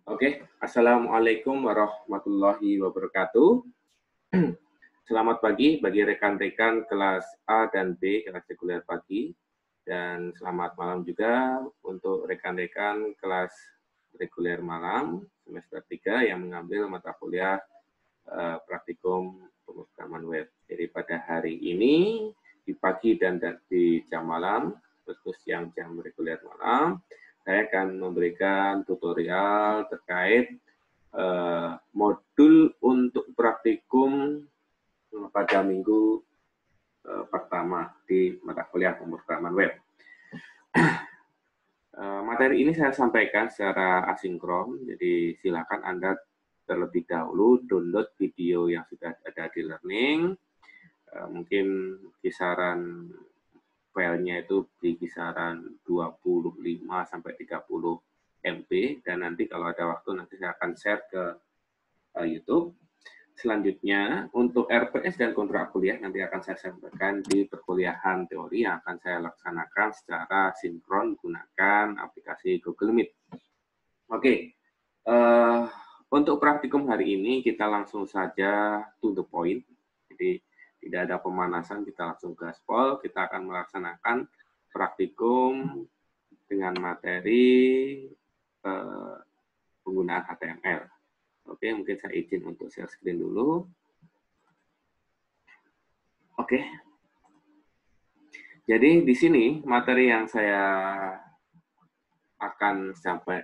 Oke, Assalamualaikum warahmatullahi wabarakatuh. Selamat pagi bagi rekan-rekan kelas A dan B, kelas reguler pagi. Dan selamat malam juga untuk rekan-rekan kelas reguler malam, semester 3 yang mengambil mata kuliah praktikum pemrograman web. Jadi pada hari ini, di pagi dan di jam malam, khusus yang jam reguler malam, saya akan memberikan tutorial terkait modul untuk praktikum pada minggu pertama di mata kuliah pemrograman web. Materi ini saya sampaikan secara asinkron, jadi silakan Anda terlebih dahulu download video yang sudah ada di Learning. Mungkin kisaran filenya itu di kisaran 25 sampai 30 MB, dan nanti kalau ada waktu nanti saya akan share ke YouTube. Selanjutnya, untuk RPS dan kontrak kuliah nanti akan saya sampaikan di perkuliahan teori yang akan saya laksanakan secara sinkron menggunakan aplikasi Google Meet. Oke, untuk praktikum hari ini kita langsung saja to the point. Jadi tidak ada pemanasan, kita langsung gaspol. Kita akan melaksanakan praktikum dengan materi penggunaan HTML. Oke, mungkin saya izin untuk share screen dulu. Oke. Jadi di sini materi yang saya akan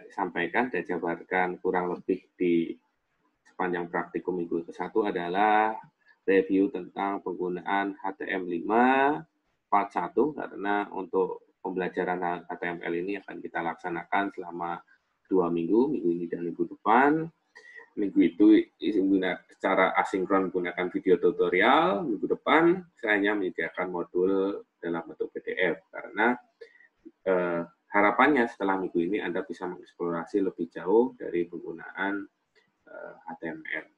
sampaikan dan jabarkan kurang lebih di sepanjang praktikum minggu ke-1 adalah review tentang penggunaan HTML5 part 1, karena untuk pembelajaran HTML ini akan kita laksanakan selama 2 minggu, minggu ini dan minggu depan. Minggu itu secara asinkron menggunakan video tutorial, minggu depan saya hanya menyediakan modul dalam bentuk PDF, karena harapannya setelah minggu ini Anda bisa mengeksplorasi lebih jauh dari penggunaan HTML.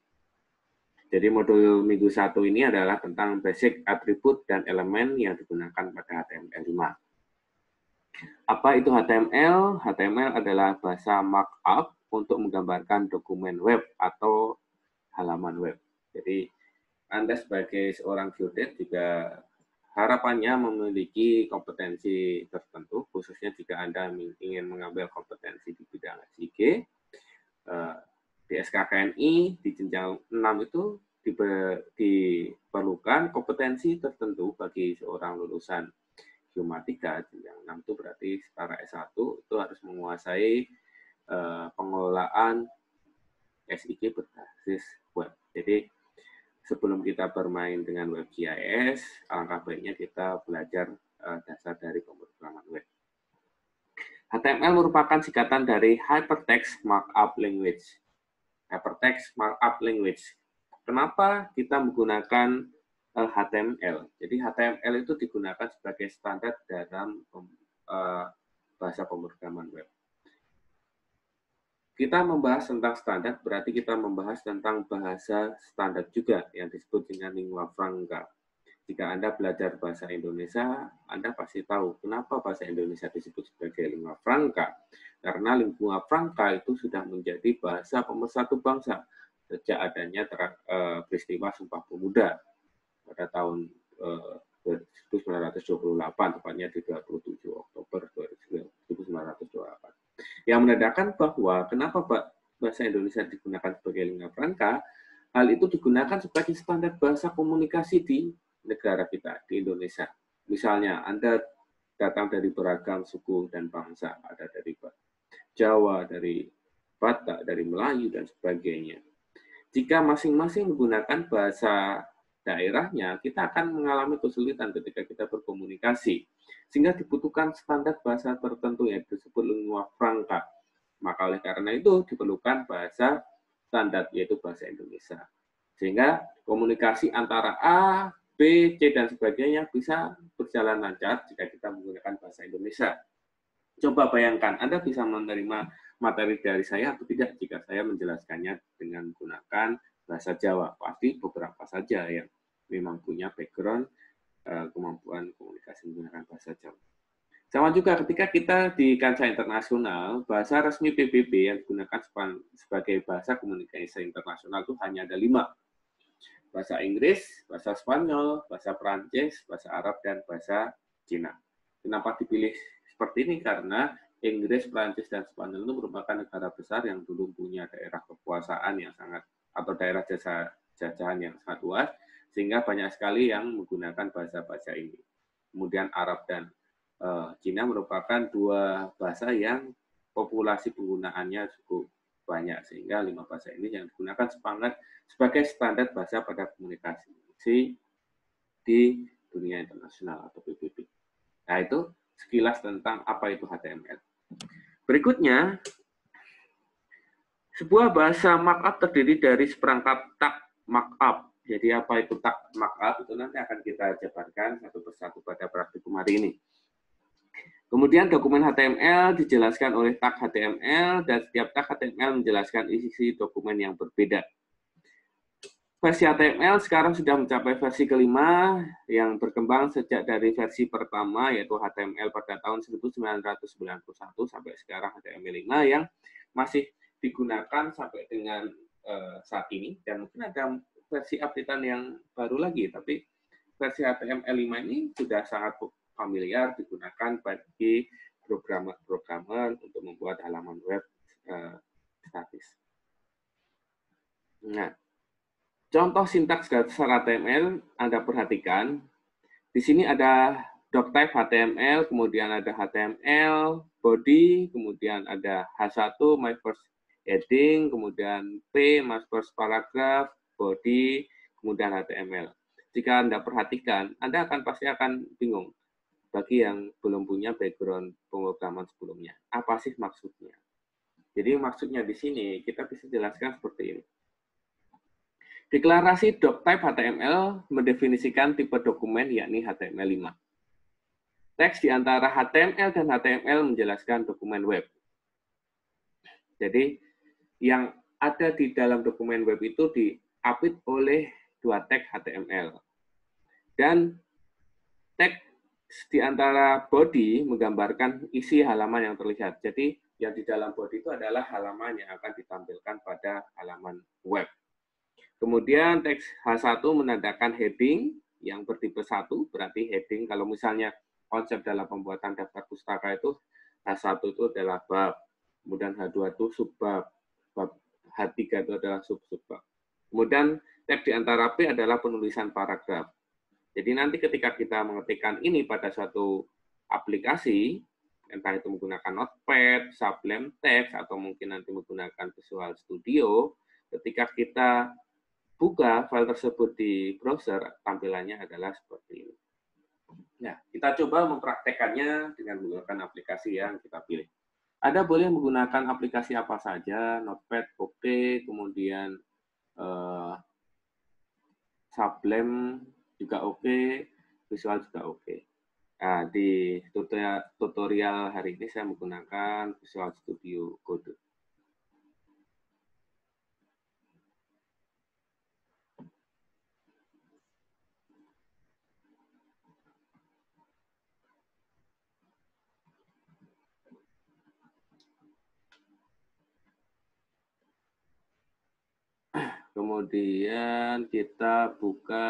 Jadi modul minggu 1 ini adalah tentang basic atribut dan elemen yang digunakan pada HTML5. Apa itu HTML? HTML adalah bahasa markup untuk menggambarkan dokumen web atau halaman web. Jadi Anda sebagai seorang geodet juga harapannya memiliki kompetensi tertentu, khususnya jika Anda ingin mengambil kompetensi di bidang SIG. Di SKKNI di jenjang 6 itu diperlukan kompetensi tertentu bagi seorang lulusan Geomatika. Jenjang 6 itu berarti setara S1 itu harus menguasai pengelolaan SIG berbasis web. Jadi sebelum kita bermain dengan WebGIS, alangkah baiknya kita belajar dasar dari pemrograman web. HTML merupakan singkatan dari Hypertext Markup Language. Hypertext Markup Language. Kenapa kita menggunakan HTML? Jadi HTML itu digunakan sebagai standar dalam bahasa pemrograman web. Kita membahas tentang standar, berarti kita membahas tentang bahasa standar juga yang disebut dengan lingua franca. Jika Anda belajar bahasa Indonesia, Anda pasti tahu kenapa bahasa Indonesia disebut sebagai lingua franca. Karena lingua franca itu sudah menjadi bahasa pemersatu bangsa sejak adanya peristiwa Sumpah Pemuda pada tahun 1928, tepatnya di 27 Oktober 1928. Yang menandakan bahwa kenapa bahasa Indonesia digunakan sebagai lingua franca, hal itu digunakan sebagai standar bahasa komunikasi di negara kita, di Indonesia. Misalnya, Anda datang dari beragam suku dan bangsa, ada dari Jawa, dari Batak, dari Melayu, dan sebagainya. Jika masing-masing menggunakan bahasa daerahnya, kita akan mengalami kesulitan ketika kita berkomunikasi. Sehingga dibutuhkan standar bahasa tertentu yang disebut lingua franca. Maka oleh karena itu diperlukan bahasa standar, yaitu bahasa Indonesia. Sehingga komunikasi antara A, B, C, dan sebagainya bisa berjalan lancar jika kita menggunakan bahasa Indonesia. Coba bayangkan, Anda bisa menerima materi dari saya atau tidak jika saya menjelaskannya dengan menggunakan bahasa Jawa. Pasti beberapa saja yang memang punya background kemampuan komunikasi menggunakan bahasa Jawa. Sama juga ketika kita di kancah internasional, bahasa resmi PBB yang digunakan sebagai bahasa komunikasi internasional itu hanya ada 5. Bahasa Inggris, bahasa Spanyol, bahasa Perancis, bahasa Arab, dan bahasa Cina. Kenapa dipilih seperti ini? Karena Inggris, Perancis, dan Spanyol itu merupakan negara besar yang dulu punya daerah kekuasaan yang sangat, atau daerah jajahan yang sangat luas, sehingga banyak sekali yang menggunakan bahasa-bahasa ini. Kemudian Arab dan Cina merupakan 2 bahasa yang populasi penggunaannya cukup banyak, sehingga 5 bahasa ini yang digunakan sebagai standar bahasa pada komunikasi di dunia internasional atau PBB. Nah, itu sekilas tentang apa itu HTML. Berikutnya, sebuah bahasa markup terdiri dari seperangkat tag markup. Jadi apa itu tag markup itu nanti akan kita jabarkan satu persatu pada praktikum hari ini. Kemudian dokumen HTML dijelaskan oleh tag HTML dan setiap tag HTML menjelaskan isi dokumen yang berbeda. Versi HTML sekarang sudah mencapai versi kelima yang berkembang sejak dari versi pertama yaitu HTML pada tahun 1991 sampai sekarang HTML5 yang masih digunakan sampai dengan saat ini, dan mungkin ada versi updatean yang baru lagi, tapi versi HTML5 ini sudah sangat familiar digunakan bagi programmer untuk membuat halaman web statis. Nah, contoh sintaks dasar HTML Anda perhatikan. Di sini ada doctype HTML, kemudian ada HTML body, kemudian ada H1 my first heading, kemudian P my first paragraph, body, kemudian HTML. Jika Anda perhatikan, Anda pasti akan bingung. Bagi yang belum punya background pemrograman sebelumnya, apa sih maksudnya? Jadi maksudnya di sini kita bisa jelaskan seperti ini. Deklarasi doctype HTML mendefinisikan tipe dokumen yakni HTML5. Teks di antara HTML dan HTML menjelaskan dokumen web. Jadi yang ada di dalam dokumen web itu diapit oleh 2 tag HTML. Dan tag di antara body menggambarkan isi halaman yang terlihat. Jadi yang di dalam body itu adalah halaman yang akan ditampilkan pada halaman web. Kemudian teks H1 menandakan heading yang bertipe 1, berarti heading kalau misalnya konsep dalam pembuatan daftar pustaka itu H1 itu adalah bab, kemudian H2 itu subbab, H3 itu adalah sub-subbab. Kemudian teks di antara P adalah penulisan paragraf. Jadi nanti ketika kita mengetikkan ini pada suatu aplikasi, entah itu menggunakan Notepad, Sublime Text, atau mungkin nanti menggunakan Visual Studio, ketika kita buka file tersebut di browser, tampilannya adalah seperti ini. Nah, kita coba mempraktekannya dengan menggunakan aplikasi yang kita pilih. Anda boleh menggunakan aplikasi apa saja, Notepad, oke, kemudian Sublime juga oke, Visual juga oke. Nah, di tutorial hari ini saya menggunakan Visual Studio Code. Kemudian kita buka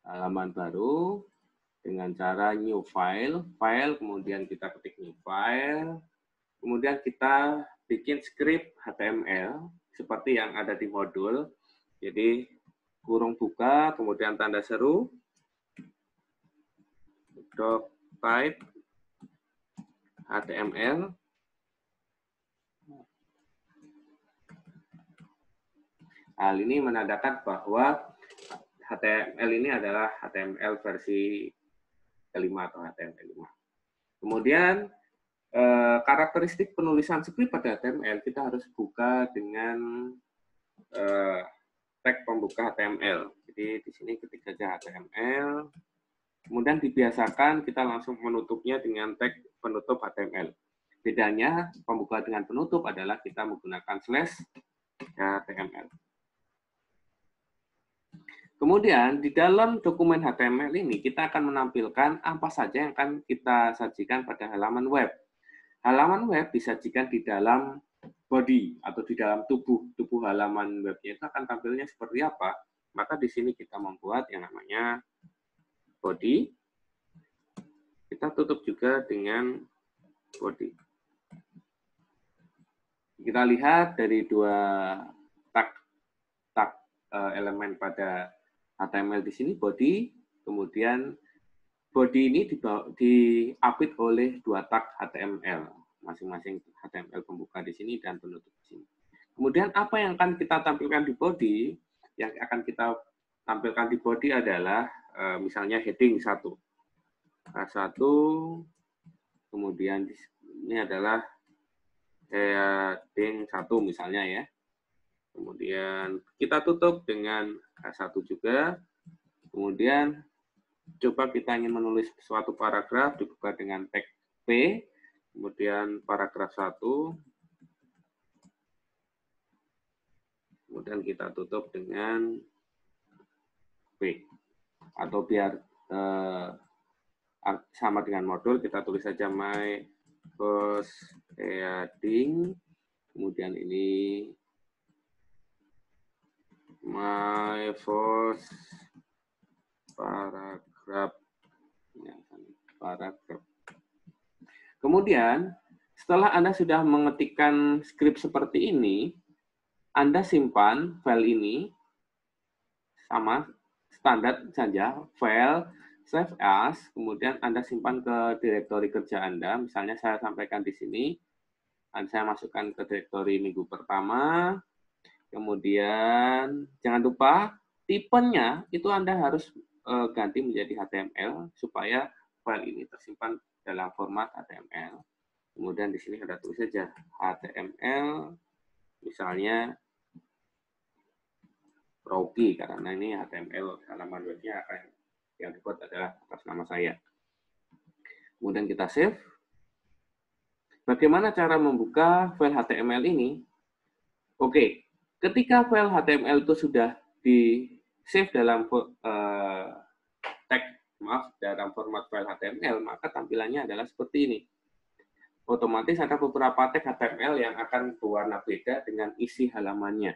halaman baru dengan cara new file, kemudian kita ketik new file, kemudian kita bikin script HTML seperti yang ada di modul. Jadi kurung buka, kemudian tanda seru, doctype HTML. Hal ini menandakan bahwa HTML ini adalah HTML versi kelima atau HTML5. Kemudian karakteristik penulisan script pada HTML kita harus buka dengan tag pembuka HTML. Jadi di sini ketik saja HTML, kemudian dibiasakan kita langsung menutupnya dengan tag penutup HTML. Bedanya pembuka dengan penutup adalah kita menggunakan slash HTML. Kemudian di dalam dokumen HTML ini kita akan menampilkan apa saja yang akan kita sajikan pada halaman web. Halaman web disajikan di dalam body atau di dalam tubuh halaman webnya itu akan tampilnya seperti apa. Maka di sini kita membuat yang namanya body. Kita tutup juga dengan body. Kita lihat dari dua tag elemen pada HTML di sini body, kemudian body ini diapit oleh dua tag HTML, masing-masing HTML pembuka di sini dan penutup di sini. Kemudian apa yang akan kita tampilkan di body? Yang akan kita tampilkan di body adalah misalnya heading 1. H1, kemudian ini adalah heading 1 misalnya ya. Kemudian kita tutup dengan H1 juga. Kemudian coba kita ingin menulis suatu paragraf, dibuka dengan tag P, kemudian paragraf 1, kemudian kita tutup dengan P. Atau biar sama dengan modul, kita tulis saja my first heading, kemudian ini my first paragraph. Kemudian, setelah Anda sudah mengetikkan skrip seperti ini, Anda simpan file ini sama standar saja, file save as, kemudian Anda simpan ke direktori kerja Anda. Misalnya saya sampaikan di sini, dan saya masukkan ke direktori minggu pertama. Kemudian jangan lupa tipenya itu Anda harus ganti menjadi HTML supaya file ini tersimpan dalam format HTML. Kemudian di sini Anda tulis saja HTML, misalnya Rocky, karena ini HTML halaman webnya yang dibuat adalah atas nama saya. Kemudian kita save. Bagaimana cara membuka file HTML ini? Oke. Ketika file HTML itu sudah di-save dalam dalam format file HTML, maka tampilannya adalah seperti ini. Otomatis ada beberapa tag HTML yang akan berwarna beda dengan isi halamannya.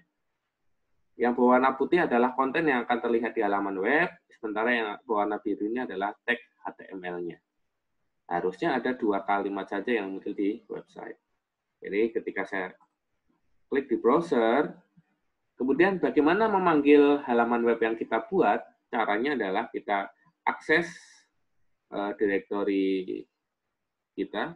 Yang berwarna putih adalah konten yang akan terlihat di halaman web, sementara yang berwarna biru ini adalah tag HTML-nya. Harusnya ada 2 kalimat saja yang muncul di website. Jadi ketika saya klik di browser, kemudian bagaimana memanggil halaman web yang kita buat? Caranya adalah kita akses direktori kita,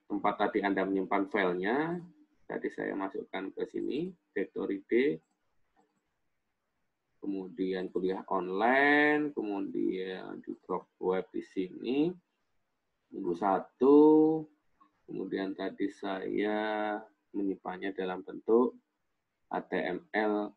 tempat tadi Anda menyimpan filenya. Tadi saya masukkan ke sini, direktori D, kemudian kuliah online, kemudian di blog web di sini, minggu 1, kemudian tadi saya menyimpannya dalam bentuk HTML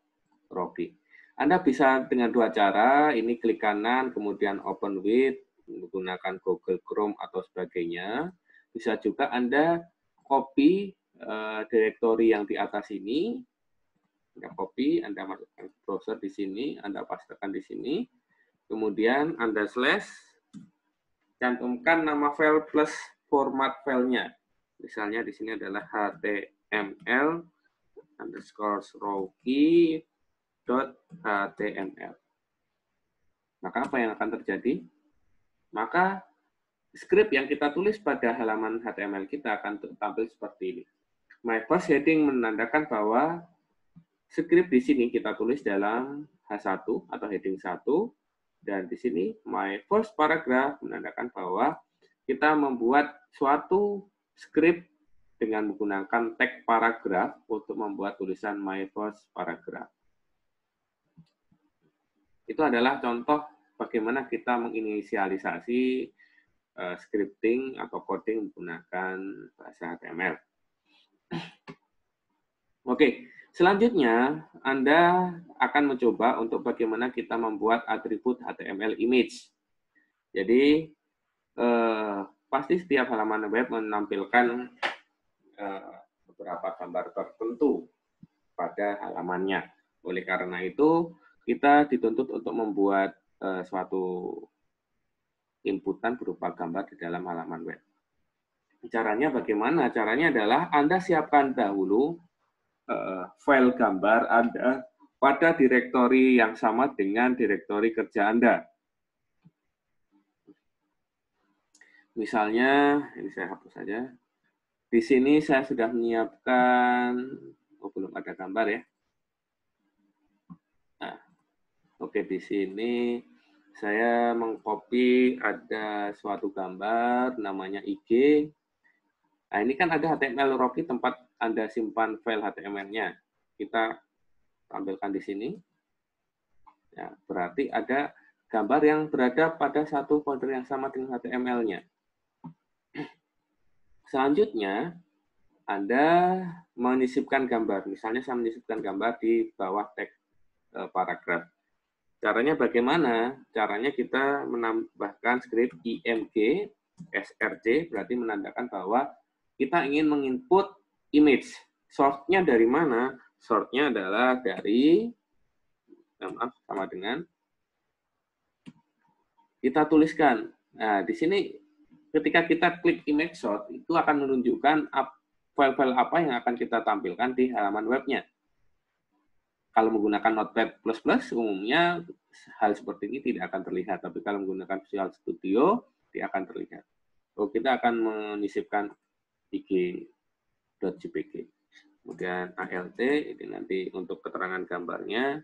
Rocky. Anda bisa dengan 2 cara, ini klik kanan, kemudian open with, menggunakan Google Chrome atau sebagainya. Bisa juga Anda copy direktori yang di atas ini, Anda copy, Anda masukkan ke browser di sini, Anda pastekan di sini, kemudian Anda slash, cantumkan nama file plus format filenya. Misalnya di sini adalah HTML _Rocky.html. Maka apa yang akan terjadi? Maka skrip yang kita tulis pada halaman HTML kita akan tampil seperti ini. My first heading menandakan bahwa skrip di sini kita tulis dalam H1 atau heading 1, dan di sini my first paragraph menandakan bahwa kita membuat suatu skrip dengan menggunakan tag paragraf untuk membuat tulisan my first paragraph. Itu adalah contoh bagaimana kita menginisialisasi scripting atau coding menggunakan bahasa HTML. Oke, selanjutnya Anda akan mencoba untuk bagaimana kita membuat atribut HTML image. Jadi, pasti setiap halaman web menampilkan beberapa gambar tertentu pada halamannya. Oleh karena itu, kita dituntut untuk membuat suatu inputan berupa gambar di dalam halaman web. Caranya bagaimana? Caranya adalah Anda siapkan dahulu file gambar Anda pada direktori yang sama dengan direktori kerja Anda. Misalnya, ini saya hapus saja. Di sini saya sudah menyiapkan, belum ada gambar ya. Nah, oke, di sini saya mengcopy ada suatu gambar namanya IG. Nah, ini kan ada HTML Rocky tempat Anda simpan file HTML-nya. Kita tampilkan di sini. Ya, berarti ada gambar yang berada pada satu folder yang sama dengan HTML-nya. Selanjutnya, Anda menyisipkan gambar. Misalnya saya menyisipkan gambar di bawah teks paragraf. Caranya bagaimana? Caranya kita menambahkan script img src, berarti menandakan bahwa kita ingin menginput image. Source-nya dari mana? Source-nya adalah dari, sama dengan, kita tuliskan. Nah, di sini ketika kita klik image source, itu akan menunjukkan file-file apa yang akan kita tampilkan di halaman webnya. Kalau menggunakan Notepad++, umumnya hal seperti ini tidak akan terlihat. Tapi kalau menggunakan Visual Studio, dia akan terlihat. Kita akan menyisipkan ig.jpg. Kemudian alt, ini nanti untuk keterangan gambarnya.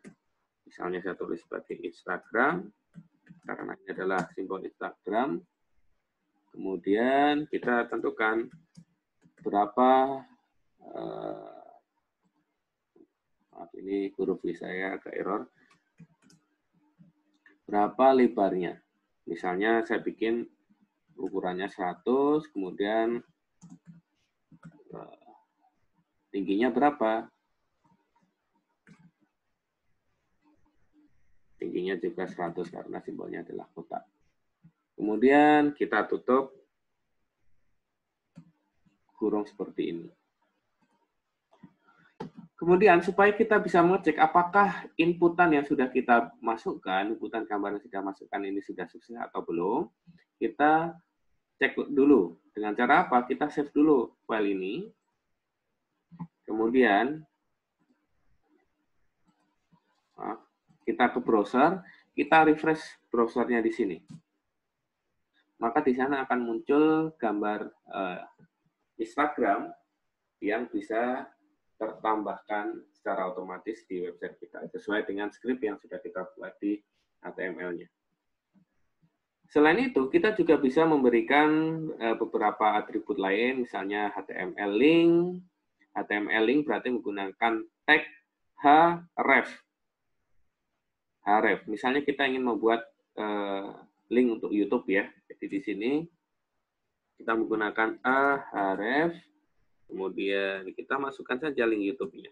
Misalnya saya tulis sebagai Instagram, karena ini adalah simbol Instagram. Kemudian kita tentukan berapa, ini huruf V saya agak error, berapa lebarnya. Misalnya saya bikin ukurannya 100, kemudian tingginya berapa? Tingginya juga 100 karena simbolnya adalah kotak. Kemudian kita tutup kurung seperti ini. Kemudian supaya kita bisa mengecek apakah inputan yang sudah kita masukkan, inputan gambar yang sudah masukkan ini sudah sukses atau belum, kita cek dulu. Dengan cara apa? Kita save dulu file ini. Kemudian kita ke browser, kita refresh browsernya di sini. Maka di sana akan muncul gambar Instagram yang bisa tertambahkan secara otomatis di website kita, sesuai dengan script yang sudah kita buat di HTML-nya. Selain itu, kita juga bisa memberikan beberapa atribut lain, misalnya HTML link. HTML link berarti menggunakan tag href. Href, misalnya kita ingin membuat link untuk YouTube ya. Jadi di sini kita menggunakan href, kemudian kita masukkan saja link YouTube-nya.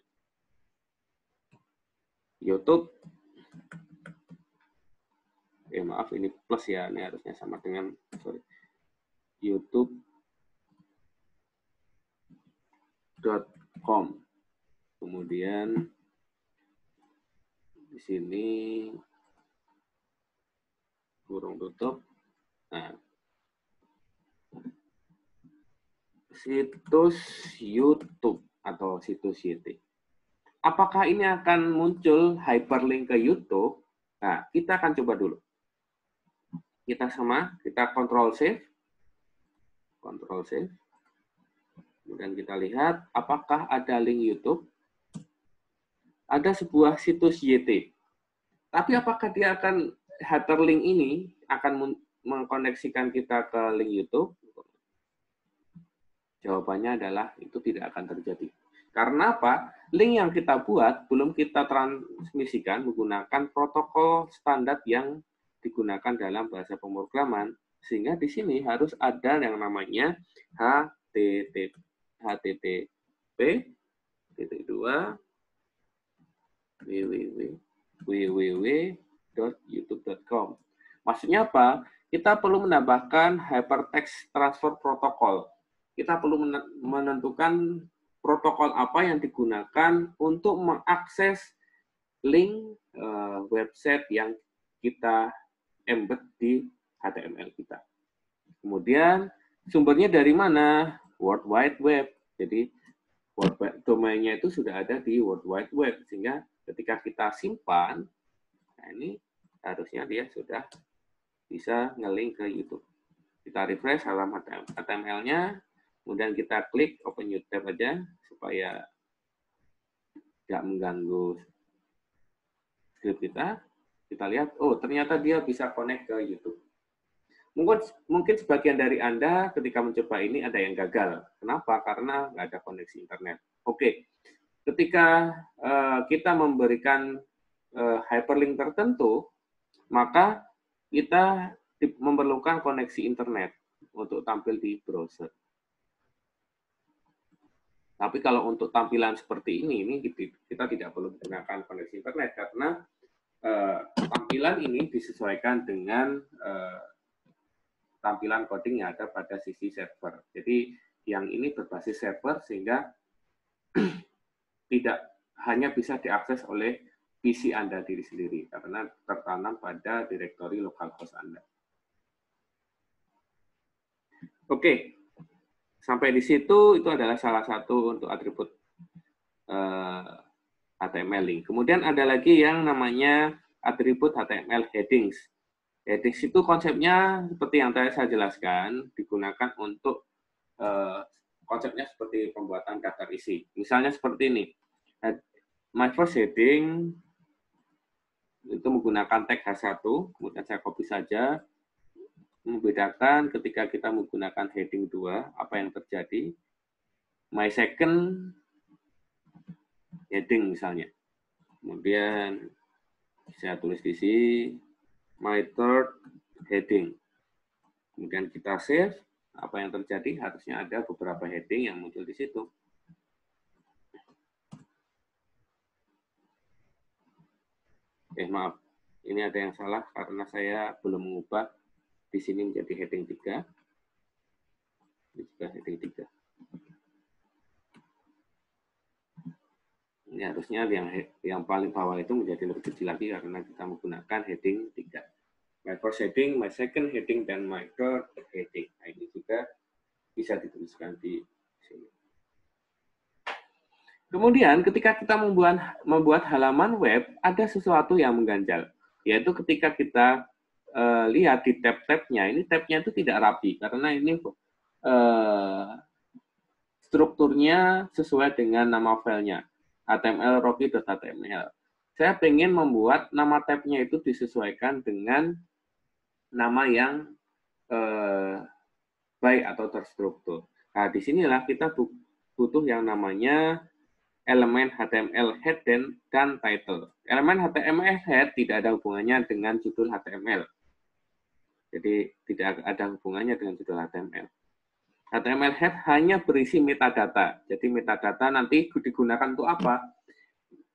YouTube, maaf ini plus ya, ini harusnya sama dengan, youtube.com. Kemudian di sini kurung tutup. Nah, situs YouTube atau situs YT. Apakah ini akan muncul hyperlink ke YouTube? Nah, kita akan coba dulu. Kita Ctrl Save. Kemudian kita lihat apakah ada link YouTube. Ada sebuah situs YT. Tapi apakah dia akan, hyperlink ini akan mengkoneksikan kita ke link YouTube? Jawabannya adalah itu tidak akan terjadi. Karena apa? Link yang kita buat belum kita transmisikan menggunakan protokol standar yang digunakan dalam bahasa pemrograman, sehingga di sini harus ada yang namanya http://www.youtube.com. Maksudnya apa? Kita perlu menambahkan hypertext transfer protocol. Kita perlu menentukan protokol apa yang digunakan untuk mengakses link website yang kita embed di HTML kita. Kemudian sumbernya dari mana? World Wide Web. Jadi domainnya itu sudah ada di World Wide Web, sehingga ketika kita simpan, nah ini harusnya dia sudah bisa nge-link ke YouTube. Kita refresh halaman HTML-nya, kemudian kita klik Open New Tab aja, supaya tidak mengganggu script kita. Kita lihat, oh ternyata dia bisa connect ke YouTube. Mungkin sebagian dari Anda ketika mencoba ini ada yang gagal. Kenapa? Karena nggak ada koneksi internet. Oke, ketika kita memberikan hyperlink tertentu, maka kita memerlukan koneksi internet untuk tampil di browser. Tapi kalau untuk tampilan seperti ini kita tidak perlu menggunakan koneksi internet karena tampilan ini disesuaikan dengan tampilan coding yang ada pada sisi server. Jadi yang ini berbasis server sehingga tidak hanya bisa diakses oleh PC Anda diri sendiri karena tertanam pada direktori localhost Anda. Oke, sampai di situ itu adalah salah satu untuk atribut HTML link. Kemudian ada lagi yang namanya atribut HTML headings. Headings itu konsepnya seperti yang tadi saya jelaskan, digunakan untuk konsepnya seperti pembuatan daftar isi. Misalnya seperti ini. My first heading itu menggunakan tag H1, kemudian saya copy saja. Membedakan ketika kita menggunakan heading 2, apa yang terjadi. My second heading misalnya. Kemudian saya tulis di sini my third heading. Kemudian kita save, apa yang terjadi harusnya ada beberapa heading yang muncul di situ. Maaf, ini ada yang salah karena saya belum mengubah di sini menjadi heading 3. Ini juga heading 3. Ini harusnya yang paling bawah itu menjadi lebih kecil lagi karena kita menggunakan heading 3. My first heading, my second heading, dan my third heading. Nah, ini juga bisa dituliskan di sini. Kemudian ketika kita membuat halaman web, ada sesuatu yang mengganjal. Yaitu ketika kita lihat di tab-tabnya, ini tabnya itu tidak rapi. Karena ini strukturnya sesuai dengan nama filenya. HTML rocky.html. Saya ingin membuat nama tabnya itu disesuaikan dengan nama yang baik atau terstruktur. Nah, disinilah kita butuh yang namanya elemen HTML head dan title. Elemen HTML head tidak ada hubungannya dengan judul HTML. Jadi tidak ada hubungannya dengan judul HTML. HTML head hanya berisi metadata. Jadi metadata nanti digunakan untuk apa?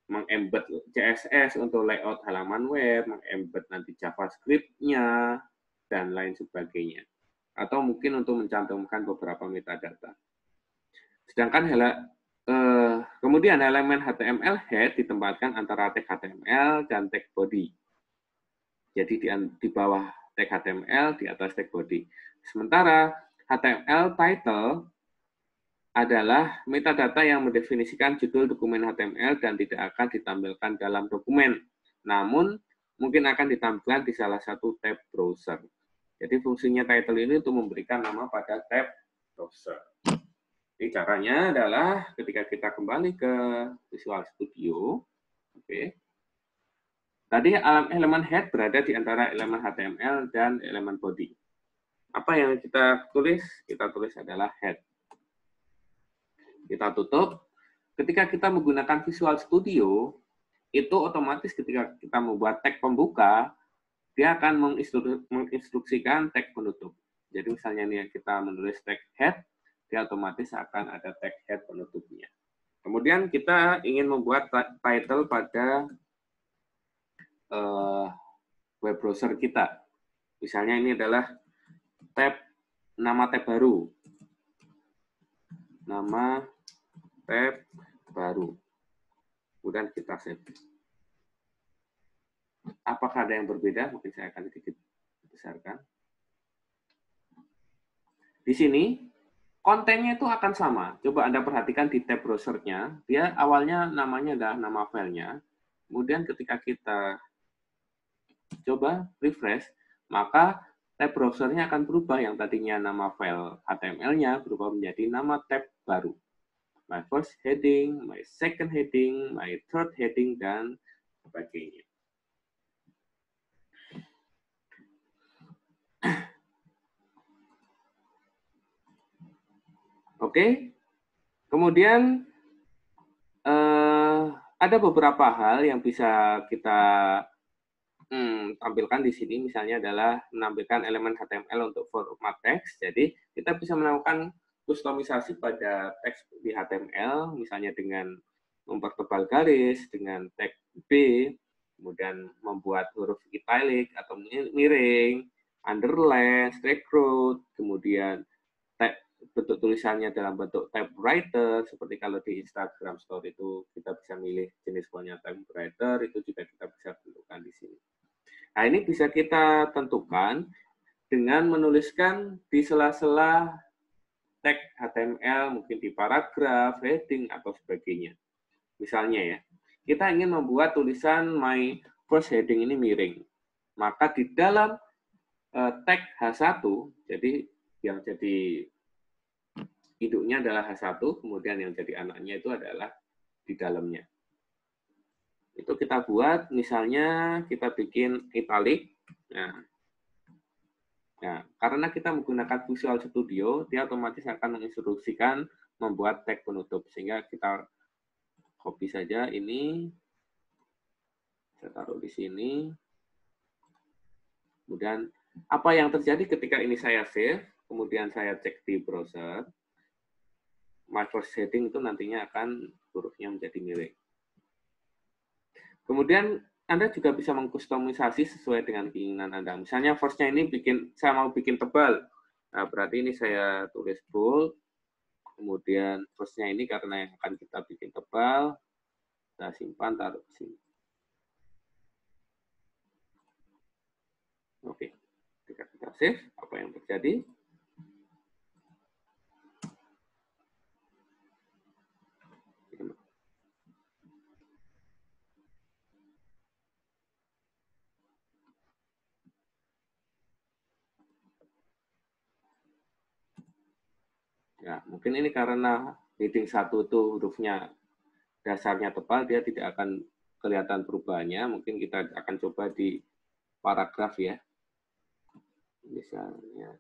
Mengembed CSS untuk layout halaman web, mengembed nanti JavaScript-nya, dan lain sebagainya. Atau mungkin untuk mencantumkan beberapa metadata. Sedangkan kemudian elemen HTML head ditempatkan antara tag HTML dan tag body. Jadi di bawah tag HTML, di atas tag body. Sementara HTML title adalah metadata yang mendefinisikan judul dokumen HTML dan tidak akan ditampilkan dalam dokumen. Namun, mungkin akan ditampilkan di salah satu tab browser. Jadi fungsinya title ini untuk memberikan nama pada tab browser. Jadi caranya adalah ketika kita kembali ke Visual Studio, tadi elemen head berada di antara elemen HTML dan elemen body. Apa yang kita tulis? Kita tulis adalah head. Kita tutup. Ketika kita menggunakan Visual Studio, itu otomatis ketika kita membuat tag pembuka, dia akan menginstruksikan tag penutup. Jadi misalnya nih kita menulis tag head, dia otomatis akan ada tag head penutupnya. Kemudian kita ingin membuat title pada web browser kita. Misalnya ini adalah nama tab baru. Nama tab baru. Kemudian kita save. Apakah ada yang berbeda? Mungkin saya akan sedikit besarkan. Di sini kontennya itu akan sama. Coba Anda perhatikan di tab browsernya, dia awalnya namanya adalah nama filenya. Kemudian ketika kita coba refresh, maka tab browsernya akan berubah. Yang tadinya nama file HTML-nya berubah menjadi nama tab baru. My first heading, my second heading, my third heading, dan sebagainya. Oke, kemudian ada beberapa hal yang bisa kita tampilkan di sini. Misalnya adalah menampilkan elemen HTML untuk format teks. Jadi kita bisa melakukan kustomisasi pada teks di HTML, misalnya dengan mempertebal garis, dengan tag B, kemudian membuat huruf italic atau miring, underline, straight through, kemudian bentuk tulisannya dalam bentuk typewriter, seperti kalau di Instagram Story itu kita bisa milih jenis fontnya typewriter, itu juga kita bisa tentukan di sini. Nah, ini bisa kita tentukan dengan menuliskan di sela-sela tag HTML, mungkin di paragraf, heading, atau sebagainya. Misalnya ya, kita ingin membuat tulisan my first heading ini miring. Maka di dalam tag H1, jadi yang jadi induknya adalah H1, kemudian yang jadi anaknya itu adalah di dalamnya. Itu kita buat, misalnya kita bikin italic. Nah, karena kita menggunakan Visual Studio, dia otomatis akan menginstruksikan membuat tag penutup. Sehingga kita copy saja ini, saya taruh di sini. Kemudian, apa yang terjadi ketika ini saya save, kemudian saya cek di browser, my first heading itu nantinya akan hurufnya menjadi miring. Kemudian Anda juga bisa mengkustomisasi sesuai dengan keinginan Anda. Misalnya first-nya ini saya mau bikin tebal. Nah, berarti ini saya tulis bold. Kemudian first-nya ini karena yang akan kita bikin tebal, kita simpan, taruh di sini. Oke, ketika kita save, apa yang terjadi? Ya, mungkin ini karena heading 1 itu hurufnya dasarnya tebal, dia tidak akan kelihatan perubahannya. Mungkin kita akan coba di paragraf ya. Misalnya.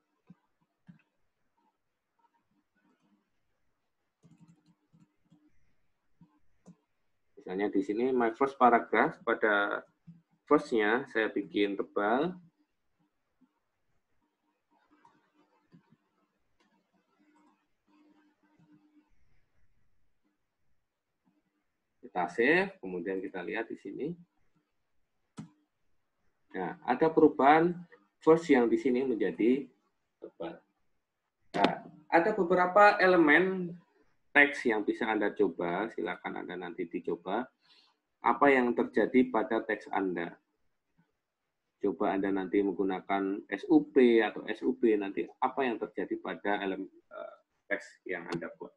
Misalnya di sini my first paragraph, pada first-nya saya bikin tebal. Kita save, kemudian kita lihat di sini. Nah, ada perubahan first yang di sini menjadi tebal. Nah, ada beberapa elemen teks yang bisa Anda coba, silakan Anda nanti dicoba. Apa yang terjadi pada teks Anda? Coba Anda nanti menggunakan SUP atau SUB, nanti apa yang terjadi pada elemen teks yang Anda buat.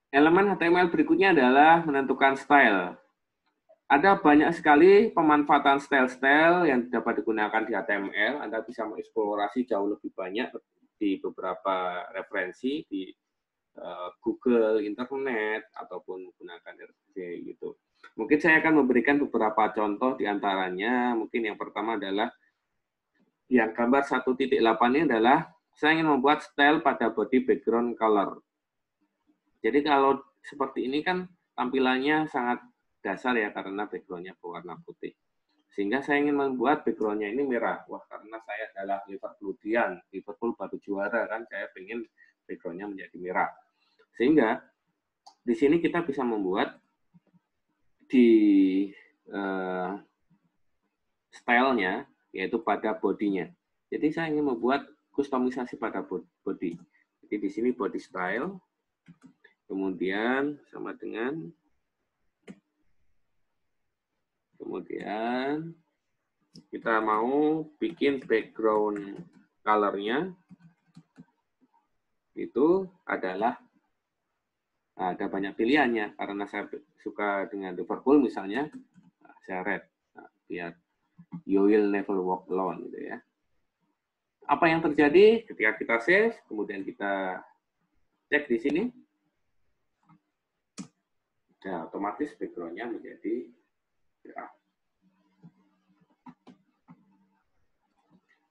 Elemen HTML berikutnya adalah menentukan style. Ada banyak sekali pemanfaatan style-style yang dapat digunakan di HTML. Anda bisa mengeksplorasi jauh lebih banyak di beberapa referensi di Google, internet, ataupun menggunakan RC gitu. Mungkin saya akan memberikan beberapa contoh di antaranya. Mungkin yang pertama adalah yang gambar 1.8 ini adalah saya ingin membuat style pada body background color. Jadi kalau seperti ini kan tampilannya sangat dasar ya karena background-nya berwarna putih. Sehingga saya ingin membuat background-nya ini merah. Wah, karena saya adalah Liverpoolian, Liverpool baru juara kan, saya ingin background-nya menjadi merah. Sehingga di sini kita bisa membuat di style-nya, yaitu pada body-nya. Jadi saya ingin membuat kustomisasi pada body. Jadi di sini body style, kemudian sama dengan Kemudian kita mau bikin background color-nya itu adalah ada banyak pilihannya. Karena saya suka dengan Liverpool misalnya, saya red. Nah, biar you will never walk alone gitu ya. Apa yang terjadi ketika kita save, kemudian kita cek di sini, nah, otomatis background-nya menjadi cerah.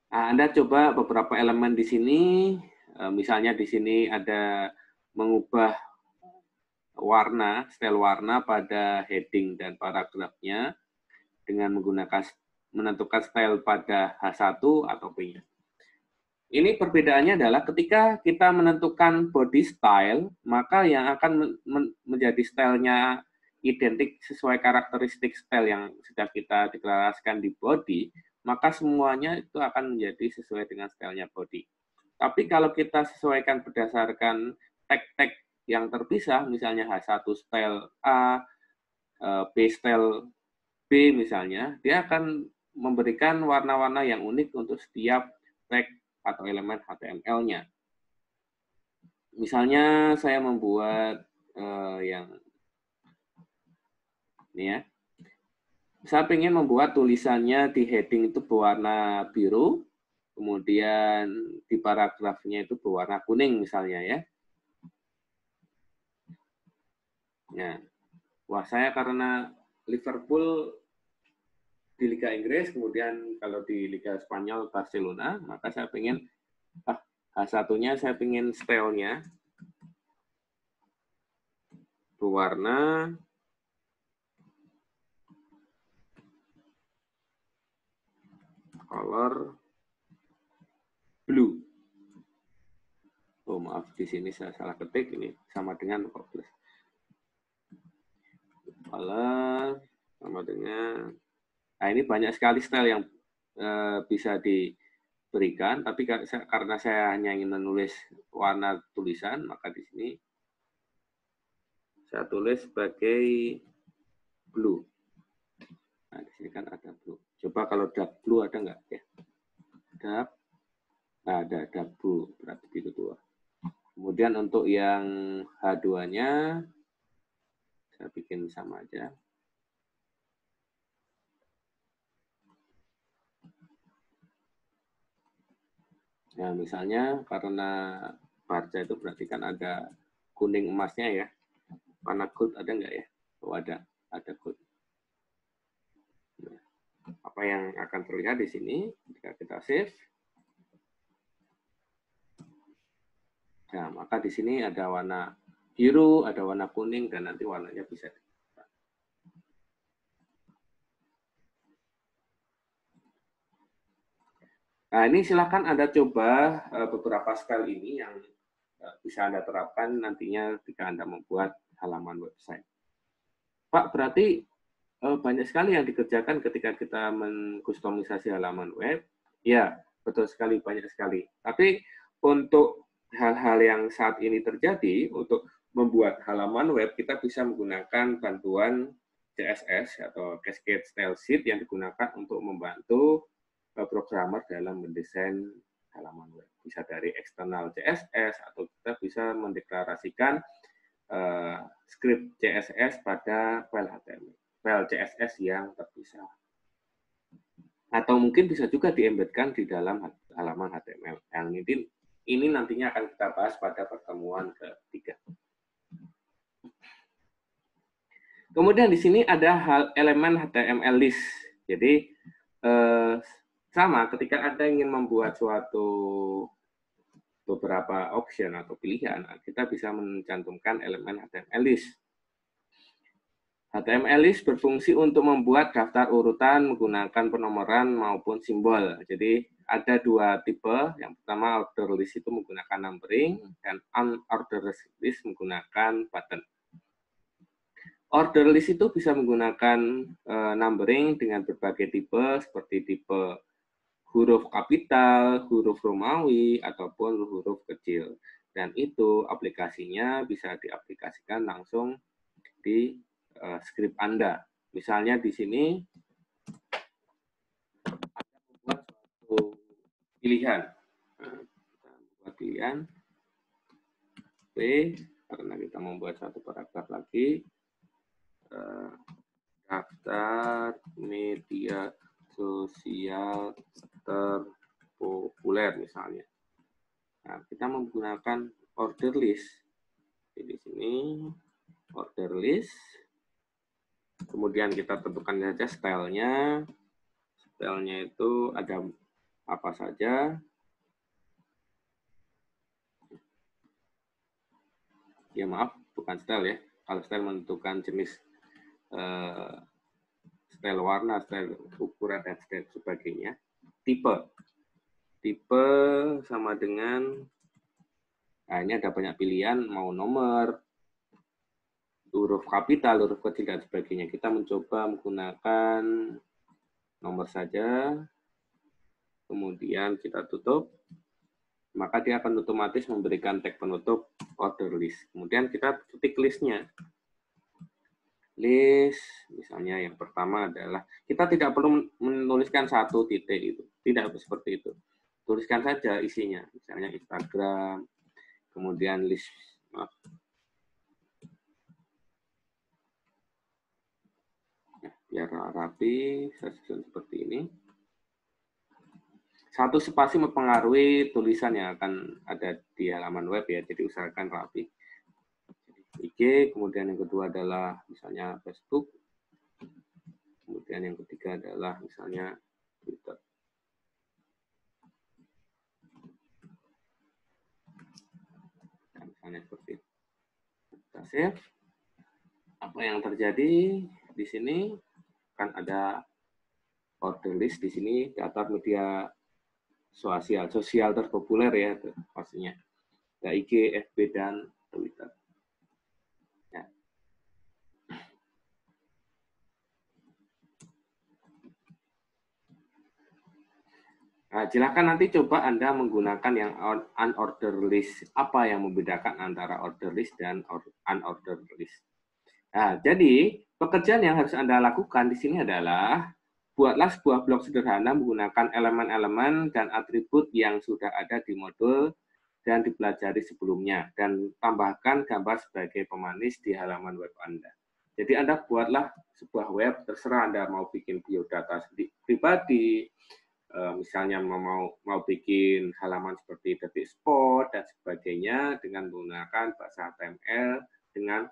Nah, Anda coba beberapa elemen di sini, misalnya di sini ada mengubah warna, style warna pada heading dan paragrafnya dengan menentukan style pada H1 atau P-nya. Ini perbedaannya adalah ketika kita menentukan body style, maka yang akan menjadi stylenya identik sesuai karakteristik style yang sudah kita deklarasikan di body, maka semuanya itu akan menjadi sesuai dengan stylenya body. Tapi kalau kita sesuaikan berdasarkan tag-tag yang terpisah, misalnya H1 style A, B style B misalnya, dia akan memberikan warna-warna yang unik untuk setiap tag atau elemen HTML-nya. Misalnya saya membuat yang ini ya. Saya ingin membuat tulisannya di heading itu berwarna biru, kemudian di paragrafnya itu berwarna kuning misalnya ya. Nah, wah saya karena Liverpool di Liga Inggris, kemudian kalau di Liga Spanyol Barcelona, maka saya ingin H1-nya saya ingin style-nya berwarna color blue. Oh maaf, di sini saya salah ketik, ini sama dengan 14. Color sama dengan, nah ini banyak sekali style yang bisa diberikan, tapi karena saya hanya ingin menulis warna tulisan, maka di sini saya tulis sebagai blue. Nah di sini kan ada blue. Coba kalau dark blue ada nggak ya? Dark, ada blue, berarti itu dua. Kemudian untuk yang H2-nya, saya bikin sama aja. Nah, misalnya karena Barca itu berarti kan ada kuning emasnya ya. Warna gold ada nggak ya? Oh ada gold. Nah, apa yang akan terlihat di sini jika kita save? Nah, maka di sini ada warna biru, ada warna kuning, dan nanti warnanya bisa. Nah, ini silakan Anda coba beberapa style ini yang bisa Anda terapkan nantinya jika Anda membuat halaman website. Pak, berarti banyak sekali yang dikerjakan ketika kita mengkustomisasi halaman web. Ya, betul sekali, banyak sekali. Tapi untuk hal-hal yang saat ini terjadi, untuk membuat halaman web, kita bisa menggunakan bantuan CSS atau Cascade Style Sheet yang digunakan untuk membantu programmer dalam mendesain halaman web. Bisa dari eksternal CSS atau kita bisa mendeklarasikan script CSS pada file HTML, file CSS yang terpisah. Atau mungkin bisa juga diembedkan di dalam halaman HTML. Yang ini nantinya akan kita bahas pada pertemuan ketiga. Kemudian di sini ada elemen HTML list. Jadi sama ketika Anda ingin membuat suatu beberapa option atau pilihan, kita bisa mencantumkan elemen HTML list. HTML list berfungsi untuk membuat daftar urutan menggunakan penomoran maupun simbol. Jadi ada dua tipe. Yang pertama order list itu menggunakan numbering dan unordered list menggunakan button. Order list itu bisa menggunakan numbering dengan berbagai tipe seperti tipe huruf kapital, huruf Romawi, ataupun huruf kecil. Dan itu aplikasinya bisa diaplikasikan langsung di script Anda. Misalnya di sini pilihan. Nah, kita membuat pilihan B, karena kita membuat satu paragraf lagi. Daftar media sosial terpopuler misalnya. Nah, kita menggunakan order list. Jadi di sini order list. Kemudian kita tentukan saja stylenya. Stylenya itu ada apa saja. Ya maaf, bukan style ya. Kalau style menentukan jenis style warna, style ukuran, dan sebagainya. Tipe sama dengan, nah ini ada banyak pilihan, mau nomor, huruf kapital, huruf kecil, dan sebagainya. Kita mencoba menggunakan nomor saja, kemudian kita tutup, maka dia akan otomatis memberikan tag penutup order list. Kemudian kita ketik listnya. List, misalnya yang pertama adalah, kita tidak perlu menuliskan satu titik itu, tidak seperti itu. Tuliskan saja isinya, misalnya Instagram, kemudian list, maaf. Ya, biar rapi, saya susun seperti ini. Satu spasi mempengaruhi tulisan yang akan ada di halaman web ya, jadi usahakan rapi. IG, kemudian yang kedua adalah misalnya Facebook, kemudian yang ketiga adalah misalnya Twitter. Nah, misalnya seperti itu. Kita save. Apa yang terjadi di sini kan ada order list di sini, daftar media sosial terpopuler ya pastinya. Ada IG, FB, dan Twitter. Nah, silakan nanti coba Anda menggunakan yang unordered list. Apa yang membedakan antara order list dan unordered list? Nah, jadi pekerjaan yang harus Anda lakukan di sini adalah buatlah sebuah blog sederhana menggunakan elemen-elemen dan atribut yang sudah ada di modul dan dipelajari sebelumnya, dan tambahkan gambar sebagai pemanis di halaman web Anda. Jadi Anda buatlah sebuah web, terserah Anda mau bikin biodata pribadi, misalnya mau bikin halaman seperti detik spot dan sebagainya dengan menggunakan bahasa HTML dengan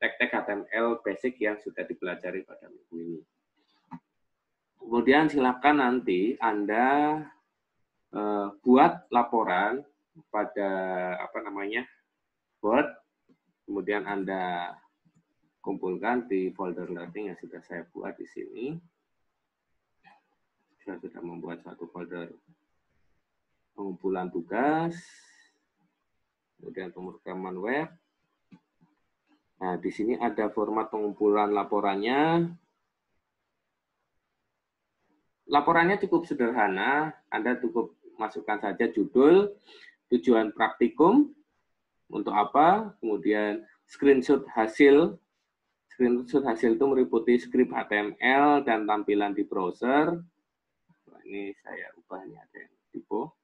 tag-tag HTML basic yang sudah dipelajari pada minggu ini. Kemudian silakan nanti Anda buat laporan pada Word, kemudian Anda kumpulkan di folder learning yang sudah saya buat di sini. Saya sudah membuat satu folder pengumpulan tugas, kemudian pemrograman web. Nah, di sini ada format pengumpulan laporannya. Laporannya cukup sederhana, Anda cukup masukkan saja judul, tujuan praktikum, untuk apa, kemudian screenshot hasil. Screenshot hasil itu meliputi skrip HTML dan tampilan di browser. Nah, ini saya ubah, ini ada yang typo.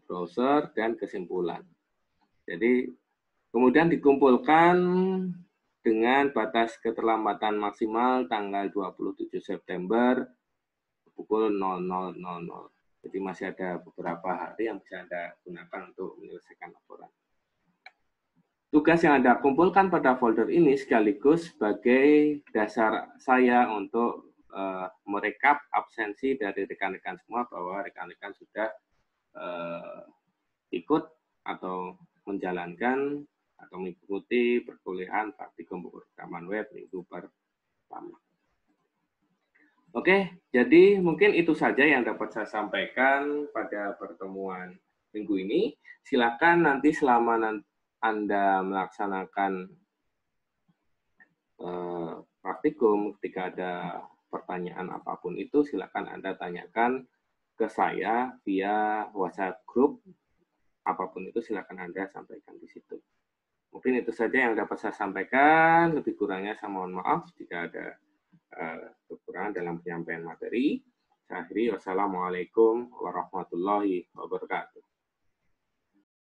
Browser dan kesimpulan. Jadi kemudian dikumpulkan dengan batas keterlambatan maksimal tanggal 27 September pukul 00.00. Jadi masih ada beberapa hari yang bisa Anda gunakan untuk menyelesaikan laporan. Tugas yang Anda kumpulkan pada folder ini sekaligus sebagai dasar saya untuk merekap absensi dari rekan-rekan semua, bahwa rekan-rekan sudah ikut atau menjalankan atau mengikuti perkuliahan praktikum pemrograman web minggu pertama. Oke, jadi mungkin itu saja yang dapat saya sampaikan pada pertemuan minggu ini. Silakan nanti selama Anda melaksanakan praktikum, ketika ada pertanyaan apapun itu, silakan Anda tanyakan ke ke saya via WhatsApp group. Apapun itu silakan Anda sampaikan di situ. Mungkin itu saja yang dapat saya sampaikan. Lebih kurangnya saya mohon maaf jika ada kekurangan dalam penyampaian materi. Saya akhiri, wassalamualaikum warahmatullahi wabarakatuh.